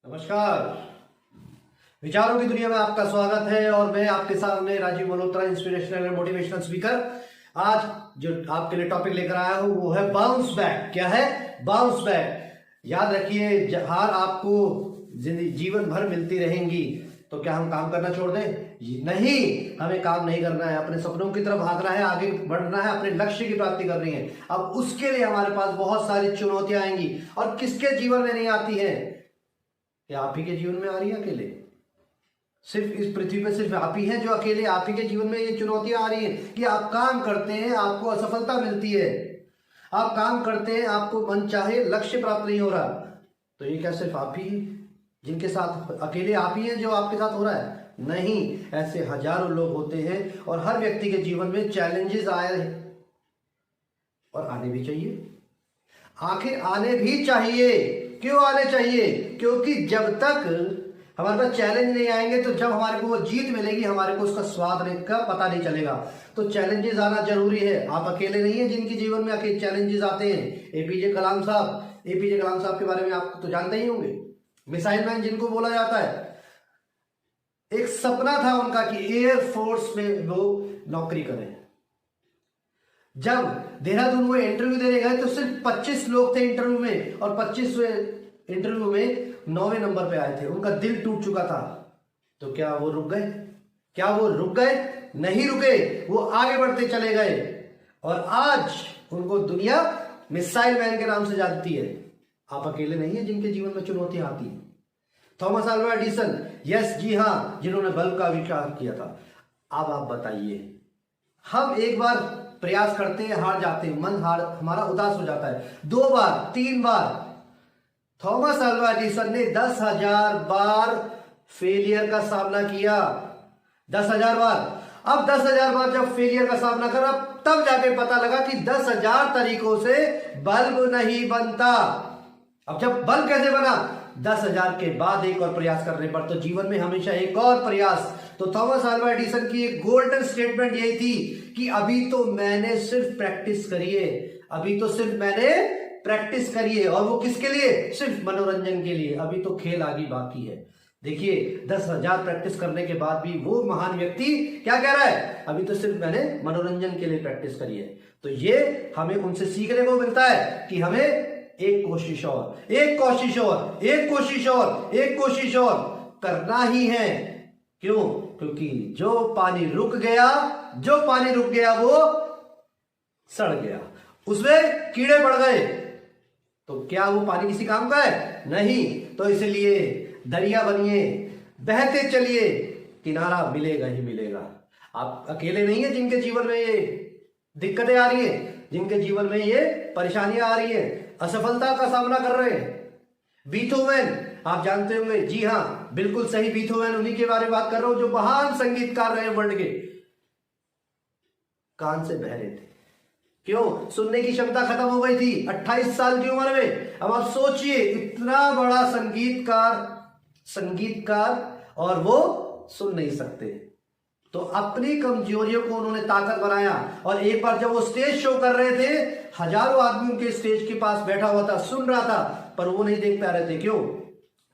नमस्कार। विचारों की दुनिया में आपका स्वागत है और मैं आपके सामने Rajiv Malhotra, inspirational and motivational speaker. आज जो आपके लिए टॉपिक लेकर आया हूं वो है बाउंस बैक। क्या है? Bounce back. याद रखिए, हार आपको जीवन भर मिलती रहेंगी, तो क्या हम काम करना छोड़ दें? नहीं, हमें काम नहीं करना है, अपने सपनों की तरफ भागना है, आगे बढ़ना है, अपने लक्ष्य की प्राप्ति करनी है। अब उसके लिए हमारे पास बहुत सारी चुनौतियां आएंगी, और किसके जीवन में नहीं आती है? क्या आप ही के जीवन में आ रही है अकेले? सिर्फ इस पृथ्वी पे सिर्फ आप ही हैं जो अकेले, आप ही के जीवन में ये चुनौतियां आ रही हैं कि आप काम करते हैं, आपको असफलता मिलती है। आप काम करते हैं, आपको मन चाहे लक्ष्य प्राप्त नहीं हो रहा। तो ये क्या सिर्फ आप ही जिनके साथ अकेले आप ही हैं जो आपके साथ हो रहा है? नहीं, ऐसे हजारों लोग होते हैं, और हर व्यक्ति के जीवन में चैलेंजेस आए हैं और आने भी चाहिए। आखिर आने भी चाहिए। क्यों आने चाहिए? क्योंकि जब तक हमारे पास चैलेंज नहीं आएंगे, तो जब हमारे को वो जीत मिलेगी, हमारे को उसका स्वाद का पता नहीं चलेगा। तो चैलेंजेस आना जरूरी है। आप अकेले नहीं है जिनके जीवन में अकेले चैलेंजेस आते हैं। एपीजे कलाम साहब के बारे में आप तो जानते ही होंगे। मिसाइल मैन जिनको बोला जाता है। एक सपना था उनका कि एयरफोर्स में वो नौकरी करें। जब देहरादून वो इंटरव्यू देने गए तो सिर्फ 25 लोग थे इंटरव्यू में, और 25वें इंटरव्यू में 9वें नंबर पे आए थे। उनका दिल टूट चुका था। तो क्या वो रुक गए? नहीं रुके, वो आगे बढ़ते चले गए, और आज उनको दुनिया मिसाइल मैन के नाम से जानती है। आप अकेले नहीं है जिनके जीवन में चुनौतियां आती है। थॉमस अल्वा एडिसन, यस जी हां, जिन्होंने बल्ब का आविष्कार किया था। अब आप बताइए, हम एक बार प्रयास करते हैं, हार जाते हैं, मन हमारा उदास हो जाता है। 2 बार 3 बार। थॉमस अल्वा एडिसन ने 10,000 बार फेलियर का सामना किया। 10,000 बार। अब 10,000 बार जब फेलियर का सामना करा, तब जाके पता लगा कि 10,000 तरीकों से बल्ब नहीं बनता। अब जब बल्ब कैसे बना? 10,000 के बाद एक और प्रयास करने पर। तो जीवन में हमेशा एक और प्रयास। तो थॉमस अल्वा एडिसन की एक गोल्डन स्टेटमेंट यही थी कि अभी तो मैंने सिर्फ प्रैक्टिस करी है, और वो किसके लिए? सिर्फ मनोरंजन के लिए। अभी तो खेल आगे बाकी है। देखिए, 10,000 प्रैक्टिस करने के बाद भी वो महान व्यक्ति क्या कह रहा है? अभी तो सिर्फ मैंने मनोरंजन के लिए प्रैक्टिस करी है। तो ये हमें उनसे सीखने को मिलता है कि हमें एक कोशिश और करना ही है। क्यों? क्योंकि जो पानी रुक गया वो सड़ गया, उसमें कीड़े पड़ गए। तो क्या वो पानी किसी काम का है? नहीं। तो इसलिए दरिया बनिए, बहते चलिए, किनारा मिलेगा ही मिलेगा। आप अकेले नहीं है जिनके जीवन में ये दिक्कतें आ रही हैं, जिनके जीवन में ये परेशानियां आ रही हैं, असफलता का सामना कर रहे हैं। बीथोवन आप जानते होंगे। जी हां, बिल्कुल सही, बीथोवन, उन्हीं के बारे में बात कर रहा हूं जो महान संगीतकार रहे वर्ल्ड के। कान से बहरे थे। क्यों? सुनने की क्षमता खत्म हो गई थी 28 साल की उम्र में। अब आप सोचिए, इतना बड़ा संगीतकार और वो सुन नहीं सकते। तो अपनी कमजोरियों को उन्होंने ताकत बनाया। और एक बार जब वो स्टेज शो कर रहे थे, हजारों आदमी उनके स्टेज के पास बैठा हुआ था, सुन रहा था, पर वो नहीं देख पा रहे थे। क्यों?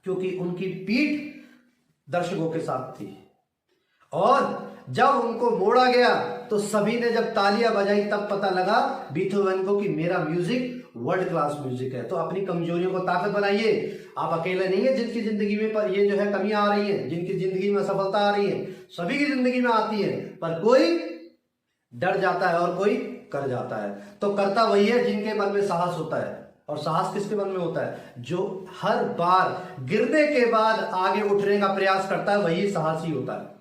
क्योंकि उनकी पीठ दर्शकों के साथ थी। और जब उनको मोड़ा गया तो सभी ने जब तालियां बजाई, तब पता लगा बीथोवन को कि मेरा म्यूजिक वर्ल्ड क्लास म्यूजिक है। तो अपनी कमजोरियों को ताकत बनाइए। आप अकेले नहीं है जिनकी जिंदगी में पर ये जो है कमियां आ रही हैं, जिनकी जिंदगी में असफलता आ रही है। सभी की जिंदगी में आती है, पर कोई डर जाता है और कोई कर जाता है। तो करता वही है जिनके मन में साहस होता है। और साहस किसके मन में होता है? जो हर बार गिरने के बाद आगे उठने का प्रयास करता है, वही साहसी होता है।